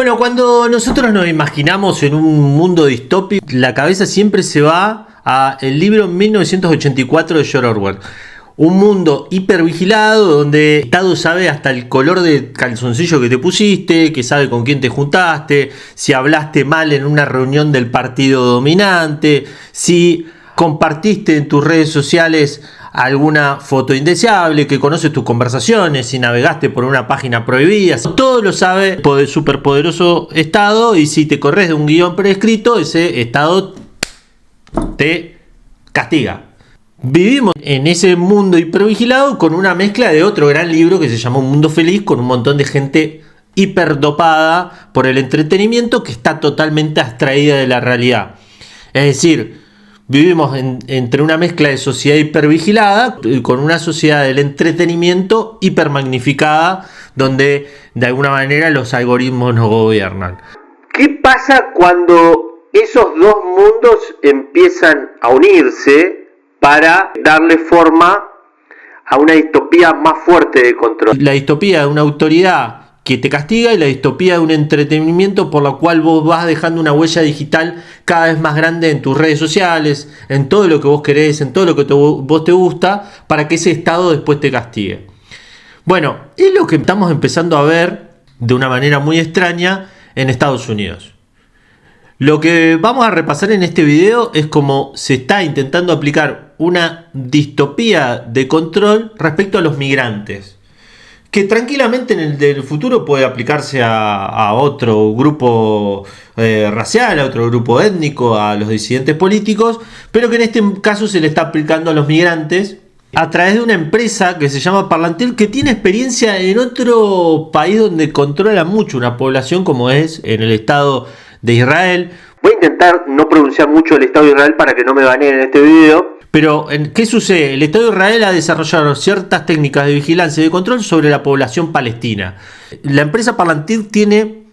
Bueno, cuando nosotros nos imaginamos en un mundo distópico, la cabeza siempre se va a el libro 1984 de George Orwell. Un mundo hipervigilado donde el Estado sabe hasta el color de calzoncillo que te pusiste, que sabe con quién te juntaste, si hablaste mal en una reunión del partido dominante, si compartiste en tus redes sociales alguna foto indeseable, que conoce tus conversaciones, si navegaste por una página prohibida. Todo lo sabe el superpoderoso Estado, y si te corres de un guión prescrito, ese Estado te castiga. Vivimos en ese mundo hipervigilado con una mezcla de otro gran libro que se llama Un Mundo Feliz, con un montón de gente hiperdopada por el entretenimiento que está totalmente abstraída de la realidad. Es decir, vivimos entre una mezcla de sociedad hipervigilada con una sociedad del entretenimiento hipermagnificada, donde de alguna manera los algoritmos nos gobiernan. ¿Qué pasa cuando esos dos mundos empiezan a unirse para darle forma a una distopía más fuerte de control? La distopía de una autoridad que te castiga y la distopía de un entretenimiento por la cual vos vas dejando una huella digital cada vez más grande en tus redes sociales, en todo lo que vos querés, en todo lo que vos te gusta, para que ese Estado después te castigue. Bueno, es lo que estamos empezando a ver de una manera muy extraña en Estados Unidos. Lo que vamos a repasar en este video es cómo se está intentando aplicar una distopía de control respecto a los migrantes, que tranquilamente en el futuro puede aplicarse a otro grupo racial, a otro grupo étnico, a los disidentes políticos, pero que en este caso se le está aplicando a los migrantes a través de una empresa que se llama Palantir, que tiene experiencia en otro país donde controla mucho una población, como es en el Estado de Israel. Voy a intentar no pronunciar mucho el Estado de Israel para que no me baneen en este video. Pero, ¿qué sucede? El Estado de Israel ha desarrollado ciertas técnicas de vigilancia y de control sobre la población palestina. La empresa Palantir tiene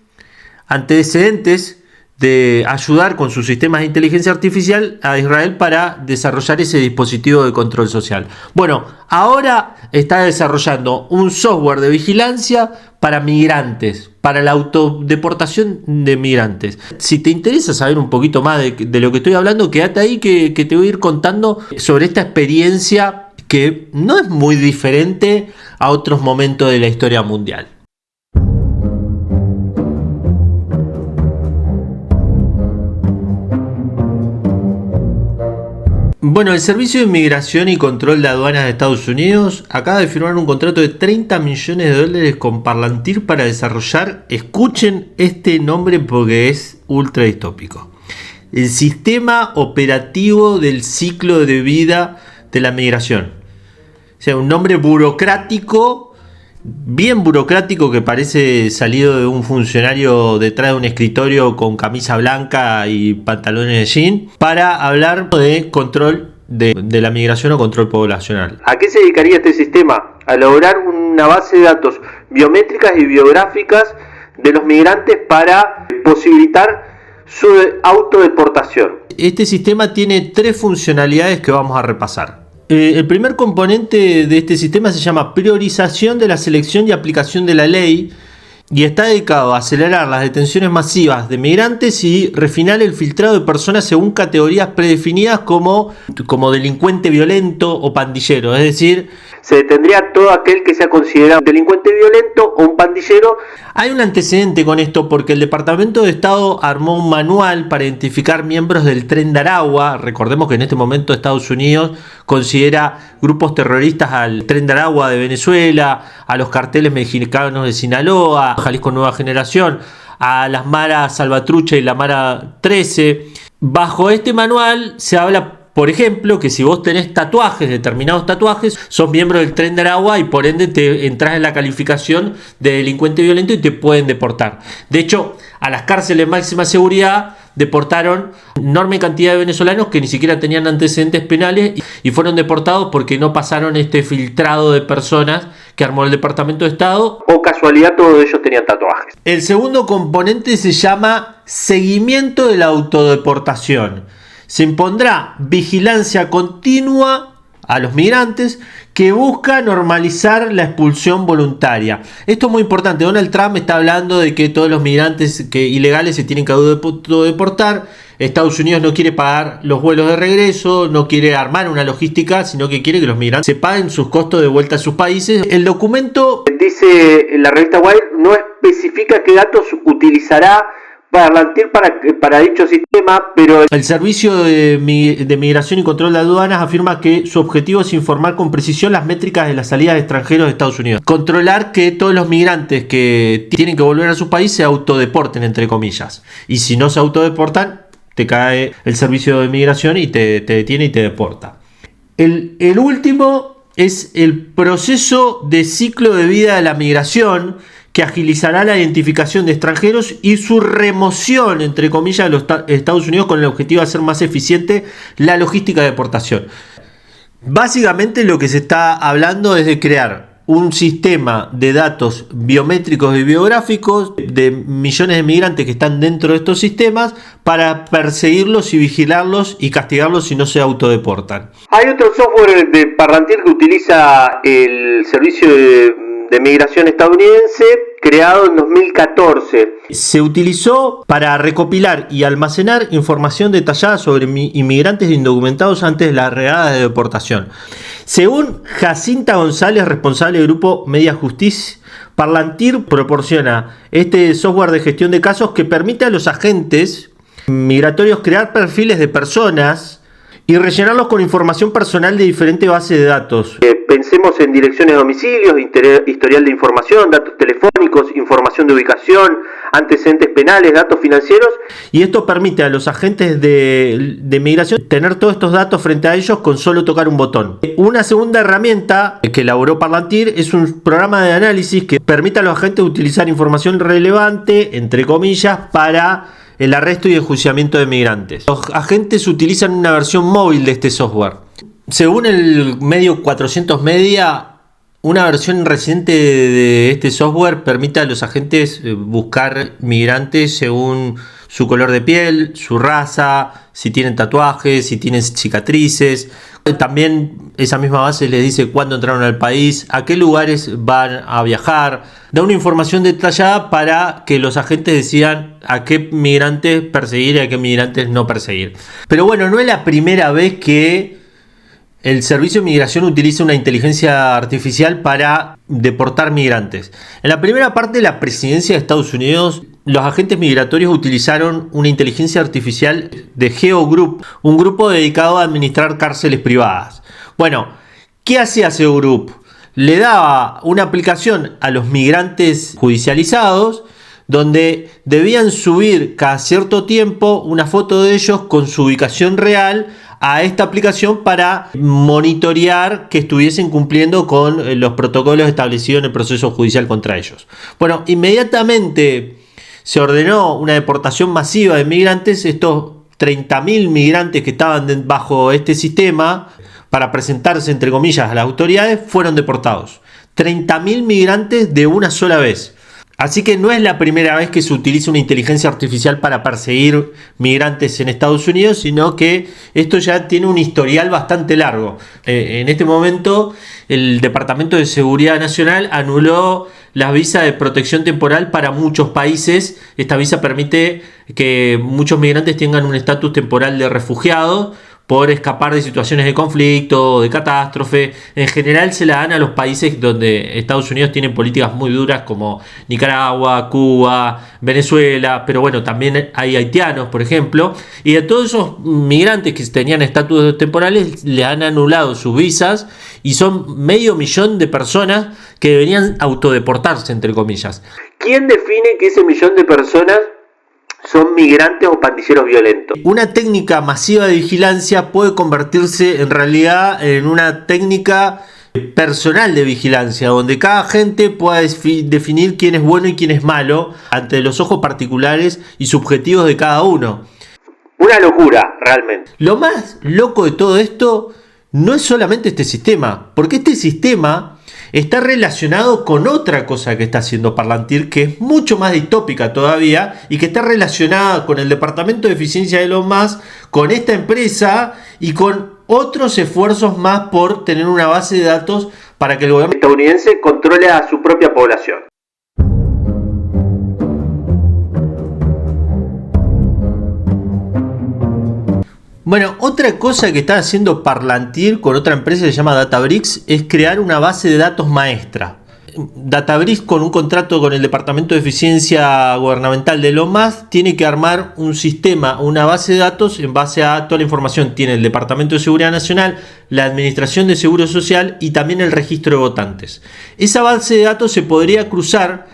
antecedentes de ayudar con sus sistemas de inteligencia artificial a Israel para desarrollar ese dispositivo de control social. Bueno, ahora está desarrollando un software de vigilancia para migrantes, para la autodeportación de migrantes. Si te interesa saber un poquito más de lo que estoy hablando, quédate ahí que te voy a ir contando sobre esta experiencia que no es muy diferente a otros momentos de la historia mundial. Bueno, el Servicio de Inmigración y Control de Aduanas de Estados Unidos acaba de firmar un contrato de $30 millones con Palantir para desarrollar, escuchen este nombre porque es ultra distópico, el Sistema Operativo del Ciclo de Vida de la Migración. O sea, un nombre burocrático, bien burocrático, que parece salido de un funcionario detrás de un escritorio con camisa blanca y pantalones de jean, para hablar de control de la migración o control poblacional. ¿A qué se dedicaría este sistema? A elaborar una base de datos biométricas y biográficas de los migrantes para posibilitar su autodeportación. Este sistema tiene 3 funcionalidades que vamos a repasar. El primer componente de este sistema se llama priorización de la selección y aplicación de la ley, y está dedicado a acelerar las detenciones masivas de migrantes y refinar el filtrado de personas según categorías predefinidas como delincuente violento o pandillero. Es decir, se detendría todo aquel que sea considerado delincuente violento o un pandillero. Hay un antecedente con esto porque el Departamento de Estado armó un manual para identificar miembros del Tren de Aragua. Recordemos que en este momento Estados Unidos considera grupos terroristas al Tren de Aragua de Venezuela, a los carteles mexicanos de Sinaloa, a Jalisco Nueva Generación, a las Mara Salvatrucha y la Mara 13. Bajo este manual se habla, por ejemplo, que si vos tenés determinados tatuajes, sos miembro del Tren de Aragua y por ende te entras en la calificación de delincuente violento y te pueden deportar. De hecho, a las cárceles de máxima seguridad deportaron enorme cantidad de venezolanos que ni siquiera tenían antecedentes penales y fueron deportados porque no pasaron este filtrado de personas que armó el Departamento de Estado. O casualidad, todos ellos tenían tatuajes. El segundo componente se llama seguimiento de la autodeportación. Se impondrá vigilancia continua a los migrantes, que busca normalizar la expulsión voluntaria. Esto es muy importante. Donald Trump está hablando de que todos los migrantes ilegales se tienen que autodeportar. Estados Unidos no quiere pagar los vuelos de regreso, no quiere armar una logística, sino que quiere que los migrantes se paguen sus costos de vuelta a sus países. El documento, dice en la revista Wired, no especifica qué datos utilizará Palantir para dicho sistema, pero el Servicio de Migración y Control de Aduanas afirma que su objetivo es informar con precisión las métricas de la salida de extranjeros de Estados Unidos. Controlar que todos los migrantes que tienen que volver a su país se autodeporten, entre comillas. Y si no se autodeportan, te cae el Servicio de Migración y te detiene y te deporta. El último es el proceso de ciclo de vida de la migración, que agilizará la identificación de extranjeros y su remoción, entre comillas, de los Estados Unidos, con el objetivo de hacer más eficiente la logística de deportación. Básicamente lo que se está hablando es de crear un sistema de datos biométricos y biográficos de millones de migrantes que están dentro de estos sistemas para perseguirlos y vigilarlos y castigarlos si no se autodeportan. Hay otro software de Palantir que utiliza el servicio de migración estadounidense, creado en 2014. Se utilizó para recopilar y almacenar información detallada sobre inmigrantes indocumentados antes de las redadas de deportación. Según Jacinta González, responsable del grupo Media Justice, Palantir proporciona este software de gestión de casos que permite a los agentes migratorios crear perfiles de personas y rellenarlos con información personal de diferentes bases de datos. Pensemos en direcciones de domicilios, historial de información, datos telefónicos, información de ubicación, antecedentes penales, datos financieros. Y esto permite a los agentes de migración tener todos estos datos frente a ellos con solo tocar un botón. Una segunda herramienta que elaboró Palantir es un programa de análisis que permite a los agentes utilizar información relevante, entre comillas, para el arresto y enjuiciamiento de migrantes. Los agentes utilizan una versión móvil de este software. Según el medio 400 Media, una versión reciente de este software permite a los agentes buscar migrantes según su color de piel, su raza, si tienen tatuajes, si tienen cicatrices. También esa misma base les dice cuándo entraron al país, a qué lugares van a viajar. Da una información detallada para que los agentes decidan a qué migrantes perseguir y a qué migrantes no perseguir. Pero bueno, no es la primera vez que el Servicio de Migración utiliza una inteligencia artificial para deportar migrantes. En la primera parte de la presidencia de Estados Unidos, los agentes migratorios utilizaron una inteligencia artificial de Geo Group, un grupo dedicado a administrar cárceles privadas. Bueno, ¿qué hacía Geo Group? Le daba una aplicación a los migrantes judicializados donde debían subir cada cierto tiempo una foto de ellos con su ubicación real a esta aplicación para monitorear que estuviesen cumpliendo con los protocolos establecidos en el proceso judicial contra ellos. Bueno, inmediatamente se ordenó una deportación masiva de migrantes. Estos 30.000 migrantes que estaban bajo este sistema para presentarse, entre comillas, a las autoridades, fueron deportados. 30.000 migrantes de una sola vez. Así que no es la primera vez que se utiliza una inteligencia artificial para perseguir migrantes en Estados Unidos, sino que esto ya tiene un historial bastante largo. En este momento, el Departamento de Seguridad Nacional anuló las visas de protección temporal para muchos países. Esta visa permite que muchos migrantes tengan un estatus temporal de refugiado por escapar de situaciones de conflicto, de catástrofe. En general se la dan a los países donde Estados Unidos tiene políticas muy duras como Nicaragua, Cuba, Venezuela, pero bueno, también hay haitianos, por ejemplo. Y de todos esos migrantes que tenían estatus temporales, le han anulado sus visas y son 500.000 de personas que deberían autodeportarse, entre comillas. ¿Quién define que ese millón de personas son migrantes o pandilleros violentos? Una técnica masiva de vigilancia puede convertirse en realidad en una técnica personal de vigilancia, donde cada agente pueda definir quién es bueno y quién es malo ante los ojos particulares y subjetivos de cada uno. Una locura, realmente. Lo más loco de todo esto no es solamente este sistema, porque este sistema está relacionado con otra cosa que está haciendo Palantir, que es mucho más distópica todavía y que está relacionada con el Departamento de Eficiencia de Elon Musk, con esta empresa y con otros esfuerzos más por tener una base de datos para que el gobierno estadounidense controle a su propia población. Bueno, otra cosa que está haciendo Palantir con otra empresa que se llama Databricks es crear una base de datos maestra. Databricks, con un contrato con el Departamento de Eficiencia Gubernamental de Elon Musk, tiene que armar un sistema, una base de datos en base a toda la información. Tiene el Departamento de Seguridad Nacional, la Administración de Seguro Social y también el registro de votantes. Esa base de datos se podría cruzar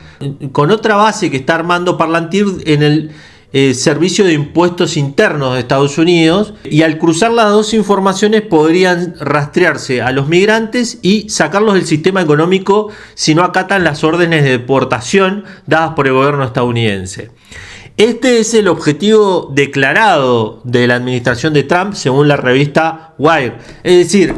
con otra base que está armando Palantir en el Servicio de Impuestos Internos de Estados Unidos, y al cruzar las dos informaciones podrían rastrearse a los migrantes y sacarlos del sistema económico si no acatan las órdenes de deportación dadas por el gobierno estadounidense. Este es el objetivo declarado de la administración de Trump, según la revista Wired. Es decir,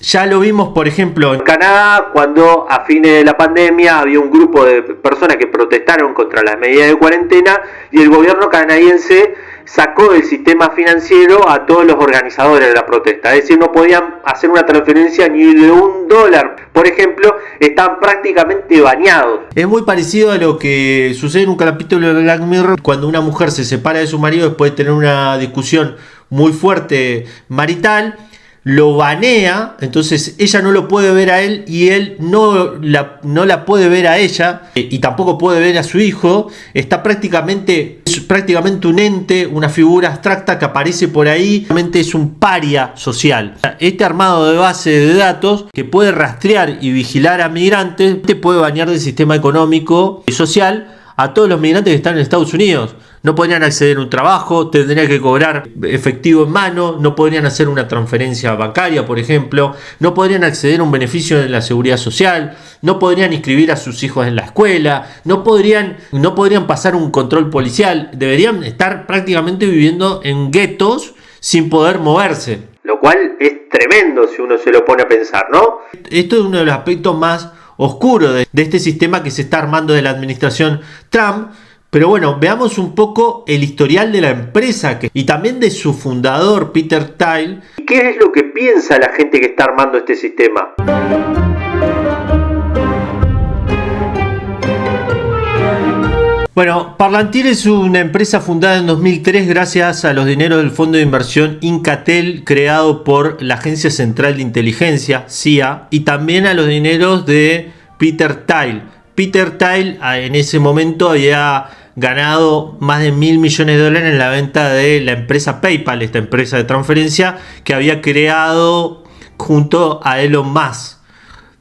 ya lo vimos, por ejemplo, en Canadá, cuando a fines de la pandemia había un grupo de personas que protestaron contra las medidas de cuarentena y el gobierno canadiense sacó del sistema financiero a todos los organizadores de la protesta. Es decir, no podían hacer una transferencia ni de $1. Por ejemplo, están prácticamente bañados. Es muy parecido a lo que sucede en un capítulo de Black Mirror, cuando una mujer se separa de su marido después de tener una discusión muy fuerte marital. Lo banea, entonces ella no lo puede ver a él y él no la puede ver a ella, y tampoco puede ver a su hijo. Está prácticamente un ente, una figura abstracta que aparece por ahí. Realmente es un paria social. Este armado de base de datos que puede rastrear y vigilar a migrantes, te puede bañar del sistema económico y social a todos los migrantes que están en Estados Unidos. No podrían acceder a un trabajo, tendrían que cobrar efectivo en mano, no podrían hacer una transferencia bancaria, por ejemplo, no podrían acceder a un beneficio de la seguridad social, no podrían inscribir a sus hijos en la escuela, no podrían pasar un control policial. Deberían estar prácticamente viviendo en guetos sin poder moverse. Lo cual es tremendo si uno se lo pone a pensar, ¿no? Esto es uno de los aspectos más oscuros de este sistema que se está armando de la administración Trump. Pero bueno, veamos un poco el historial de la empresa y también de su fundador, Peter Thiel. ¿Qué es lo que piensa la gente que está armando este sistema? Bueno, Palantir es una empresa fundada en 2003 gracias a los dineros del fondo de inversión Incatel, creado por la Agencia Central de Inteligencia, CIA, y también a los dineros de Peter Thiel. Peter Thiel en ese momento había ganado más de $1.000 millones en la venta de la empresa PayPal, esta empresa de transferencia que había creado junto a Elon Musk.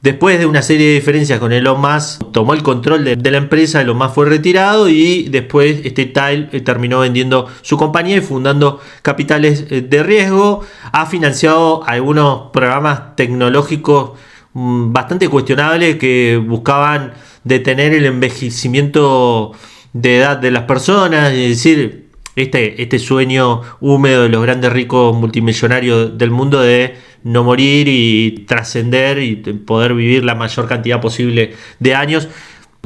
Después de una serie de diferencias con Elon Musk, tomó el control de la empresa, Elon Musk fue retirado y después Thiel terminó vendiendo su compañía y fundando capitales de riesgo. Ha financiado algunos programas tecnológicos bastante cuestionables que buscaban detener el envejecimiento de edad de las personas, es decir, este sueño húmedo de los grandes ricos multimillonarios del mundo de no morir y trascender y poder vivir la mayor cantidad posible de años,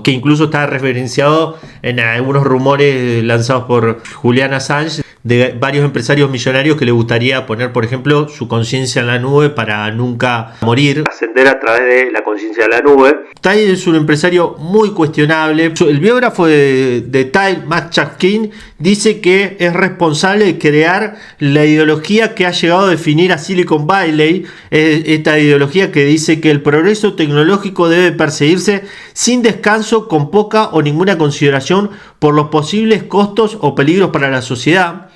que incluso está referenciado en algunos rumores lanzados por Julian Assange de varios empresarios millonarios que le gustaría poner, por ejemplo, su conciencia en la nube para nunca morir. Ascender a través de la conciencia de la nube. Thiel es un empresario muy cuestionable. El biógrafo de Thiel, Matt Chapkin, dice que es responsable de crear la ideología que ha llegado a definir a Silicon Valley, esta ideología que dice que el progreso tecnológico debe perseguirse sin descanso, con poca o ninguna consideración por los posibles costos o peligros para la sociedad.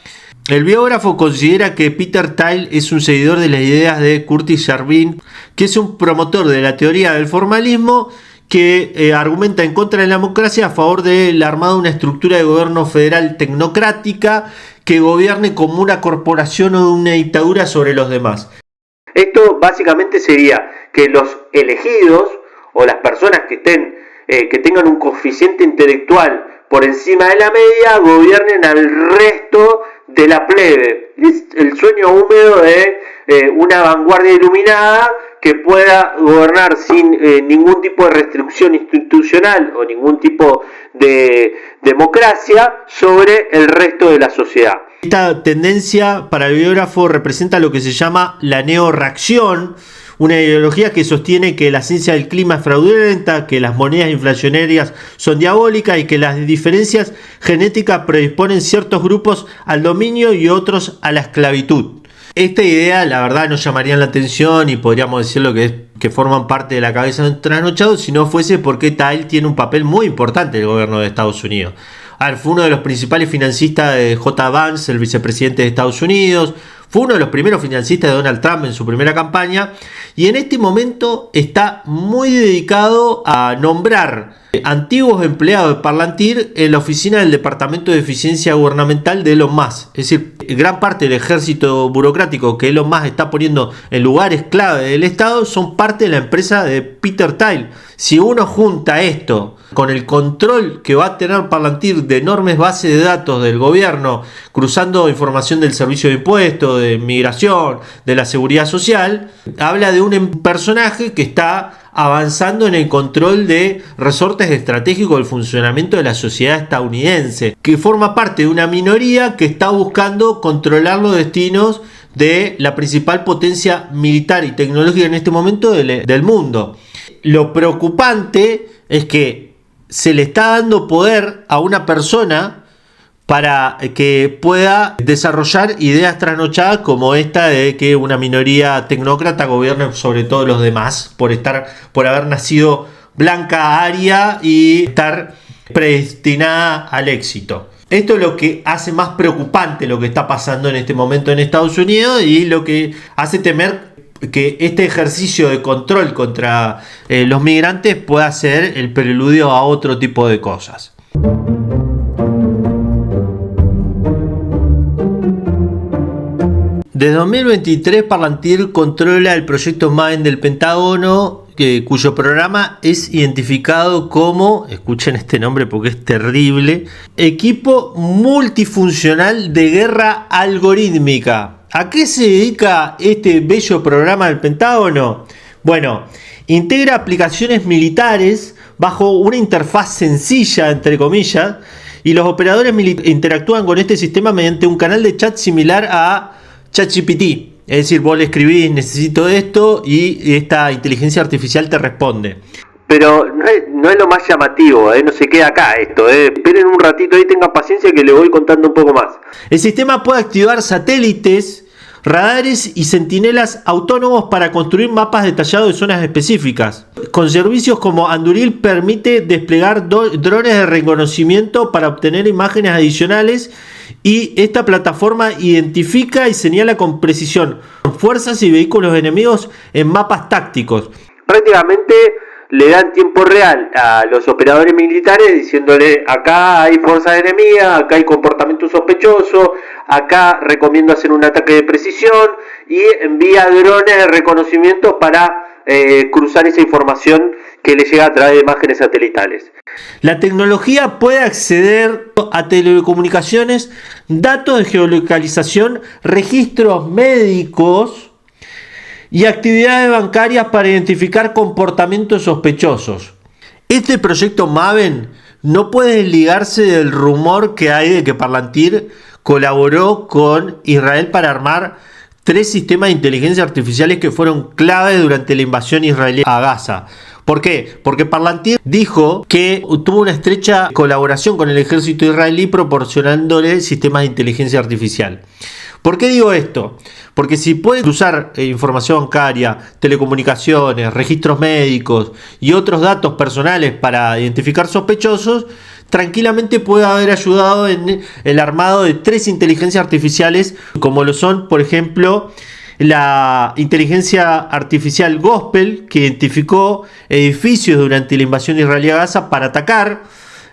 El biógrafo considera que Peter Thiel es un seguidor de las ideas de Curtis Yarvin, que es un promotor de la teoría del formalismo, que argumenta en contra de la democracia a favor del armado de una estructura de gobierno federal tecnocrática que gobierne como una corporación o una dictadura sobre los demás. Esto básicamente sería que los elegidos o las personas que tengan un coeficiente intelectual por encima de la media gobiernen al resto de la plebe. Es el sueño húmedo de una vanguardia iluminada que pueda gobernar sin ningún tipo de restricción institucional o ningún tipo de democracia sobre el resto de la sociedad. Esta tendencia para el biógrafo representa lo que se llama la neorreacción, una ideología que sostiene que la ciencia del clima es fraudulenta, que las monedas inflacionarias son diabólicas y que las diferencias genéticas predisponen ciertos grupos al dominio y otros a la esclavitud. Esta idea, la verdad, nos llamaría la atención y podríamos decirlo que forman parte de la cabeza de un trasnochado si no fuese porque Tyler tiene un papel muy importante en el gobierno de Estados Unidos. Fue uno de los principales financistas de J. Vance, el vicepresidente de Estados Unidos. Fue uno de los primeros financistas de Donald Trump en su primera campaña. Y en este momento está muy dedicado a nombrar antiguos empleados de Palantir en la oficina del Departamento de Eficiencia Gubernamental de Elon Musk. Es decir, gran parte del ejército burocrático que Elon Musk está poniendo en lugares clave del Estado son parte de la empresa de Peter Thiel. Si uno junta esto con el control que va a tener Palantir de enormes bases de datos del gobierno, cruzando información del servicio de impuestos, de migración, de la seguridad social, habla de un personaje que está avanzando en el control de resortes estratégicos del funcionamiento de la sociedad estadounidense, que forma parte de una minoría que está buscando controlar los destinos de la principal potencia militar y tecnológica en este momento del mundo. Lo preocupante es que se le está dando poder a una persona para que pueda desarrollar ideas trasnochadas como esta de que una minoría tecnócrata gobierne sobre todos los demás por haber nacido blanca, aria y estar predestinada al éxito. Esto es lo que hace más preocupante lo que está pasando en este momento en Estados Unidos y lo que hace temer que este ejercicio de control contra los migrantes pueda ser el preludio a otro tipo de cosas. Desde 2023 Palantir controla el proyecto Maven del Pentágono, cuyo programa es identificado como, escuchen este nombre porque es terrible, Equipo Multifuncional de Guerra Algorítmica. ¿A qué se dedica este bello programa del Pentágono? Bueno, integra aplicaciones militares bajo una interfaz sencilla, entre comillas, y los operadores interactúan con este sistema mediante un canal de chat similar a ChatGPT. Es decir, vos le escribís, necesito esto, y esta inteligencia artificial te responde. Pero no es lo más llamativo, no se queda acá esto. Esperen un ratito ahí, tengan paciencia que les voy contando un poco más. El sistema puede activar satélites, radares y centinelas autónomos para construir mapas detallados de zonas específicas. Con servicios como Anduril permite desplegar drones de reconocimiento para obtener imágenes adicionales, y esta plataforma identifica y señala con precisión fuerzas y vehículos enemigos en mapas tácticos. Prácticamente le dan tiempo real a los operadores militares diciéndole: acá hay fuerzas enemigas, acá hay comportamiento sospechoso, acá recomiendo hacer un ataque de precisión, y envía drones de reconocimiento para cruzar esa información que le llega a través de imágenes satelitales. La tecnología puede acceder a telecomunicaciones, datos de geolocalización, registros médicos y actividades bancarias para identificar comportamientos sospechosos. Este proyecto Maven no puede desligarse del rumor que hay de que Palantir colaboró con Israel para armar 3 sistemas de inteligencia artificiales que fueron clave durante la invasión israelí a Gaza. ¿Por qué? Porque Palantir dijo que tuvo una estrecha colaboración con el ejército israelí proporcionándole sistemas de inteligencia artificial. ¿Por qué digo esto? Porque si puede cruzar información bancaria, telecomunicaciones, registros médicos y otros datos personales para identificar sospechosos, tranquilamente puede haber ayudado en el armado de 3 inteligencias artificiales, como lo son, por ejemplo, la inteligencia artificial Gospel, que identificó edificios durante la invasión israelí a Gaza para atacar,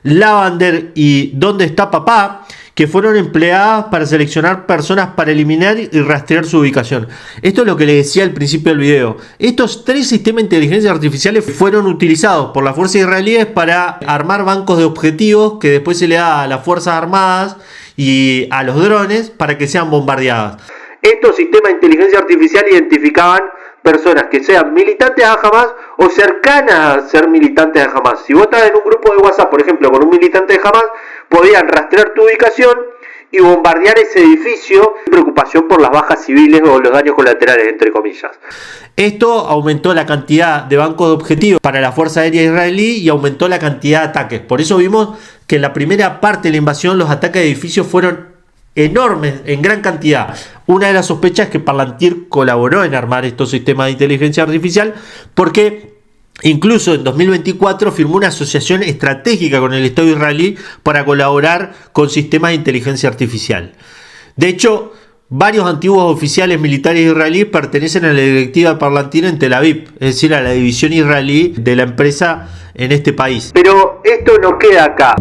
Lavender y ¿Dónde está papá?, que fueron empleadas para seleccionar personas para eliminar y rastrear su ubicación. Esto es lo que les decía al principio del video. Estos 3 sistemas de inteligencia artificiales fueron utilizados por las fuerzas israelíes para armar bancos de objetivos que después se le da a las fuerzas armadas y a los drones para que sean bombardeadas. Estos sistemas de inteligencia artificial identificaban personas que sean militantes a Hamas o cercanas a ser militantes de Hamas. Si vos estás en un grupo de WhatsApp, por ejemplo, con un militante de Hamas, podían rastrear tu ubicación y bombardear ese edificio sin preocupación por las bajas civiles o los daños colaterales, entre comillas. Esto aumentó la cantidad de bancos de objetivos para la Fuerza Aérea Israelí y aumentó la cantidad de ataques. Por eso vimos que en la primera parte de la invasión los ataques de edificios fueron enormes, en gran cantidad. Una de las sospechas es que Palantir colaboró en armar estos sistemas de inteligencia artificial, porque incluso en 2024 firmó una asociación estratégica con el Estado israelí para colaborar con sistemas de inteligencia artificial. De hecho, varios antiguos oficiales militares israelíes pertenecen a la directiva de Palantir en Tel Aviv, es decir, a la división israelí de la empresa en este país. Pero esto no queda acá.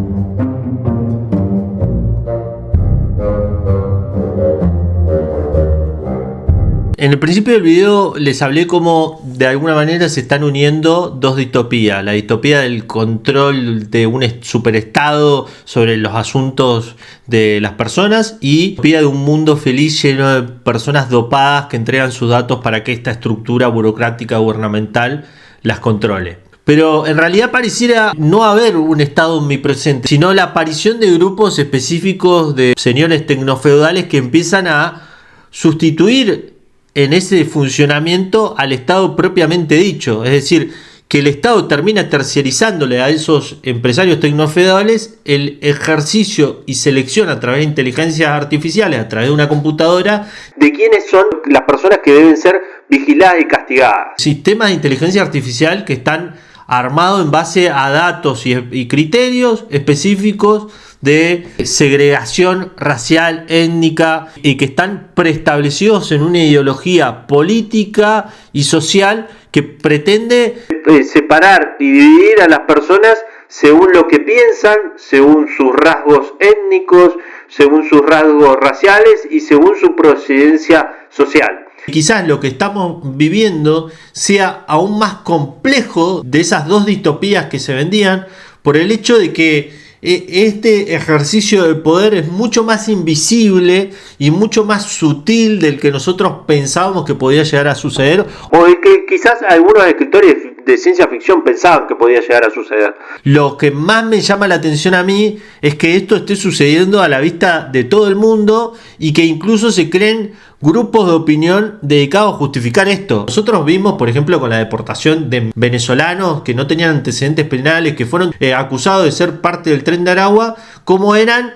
En el principio del video les hablé cómo de alguna manera se están uniendo dos distopías. La distopía del control de un superestado sobre los asuntos de las personas y la distopía de un mundo feliz lleno de personas dopadas que entregan sus datos para que esta estructura burocrática gubernamental las controle. Pero en realidad pareciera no haber un estado omnipresente, sino la aparición de grupos específicos de señores tecnofeudales que empiezan a sustituir en ese funcionamiento al Estado propiamente dicho. Es decir, que el Estado termina terciarizándole a esos empresarios tecnofeudales el ejercicio y selección a través de inteligencias artificiales, a través de una computadora, de quiénes son las personas que deben ser vigiladas y castigadas. Sistemas de inteligencia artificial que están armados en base a datos y criterios específicos de segregación racial, étnica, y que están preestablecidos en una ideología política y social que pretende separar y dividir a las personas según lo que piensan, según sus rasgos étnicos, según sus rasgos raciales y según su procedencia social. Quizás lo que estamos viviendo sea aún más complejo de esas dos distopías que se vendían, por el hecho de que este ejercicio del poder es mucho más invisible y mucho más sutil del que nosotros pensábamos que podía llegar a suceder. O de que quizás algunos escritores de ciencia ficción pensaban que podía llegar a suceder. Lo que más me llama la atención a mí es que esto esté sucediendo a la vista de todo el mundo y que incluso se creen grupos de opinión dedicados a justificar esto. Nosotros vimos, por ejemplo, con la deportación de venezolanos que no tenían antecedentes penales, que fueron acusados de ser parte del Tren de Aragua, como eran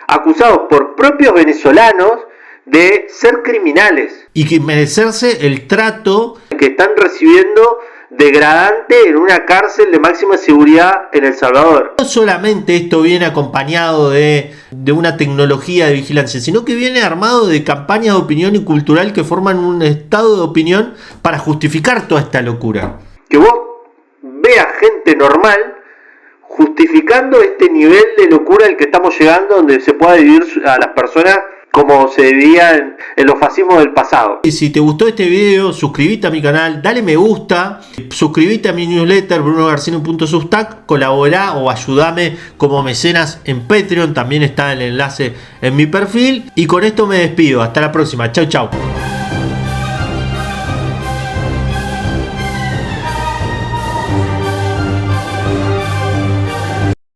acusados por propios venezolanos de ser criminales y que merecerse el trato que están recibiendo degradante en una cárcel de máxima seguridad en El Salvador. No solamente esto viene acompañado de una tecnología de vigilancia, sino que viene armado de campañas de opinión y cultural que forman un estado de opinión para justificar toda esta locura. Que vos veas gente normal justificando este nivel de locura al que estamos llegando, donde se pueda dividir a las personas como se dividía en los fascismos del pasado. Y si te gustó este video, suscríbete a mi canal, dale me gusta, suscríbete a mi newsletter brunogarcino.substack, colabora o ayúdame como mecenas en Patreon, también está el enlace en mi perfil. Y con esto me despido, hasta la próxima, chau chau.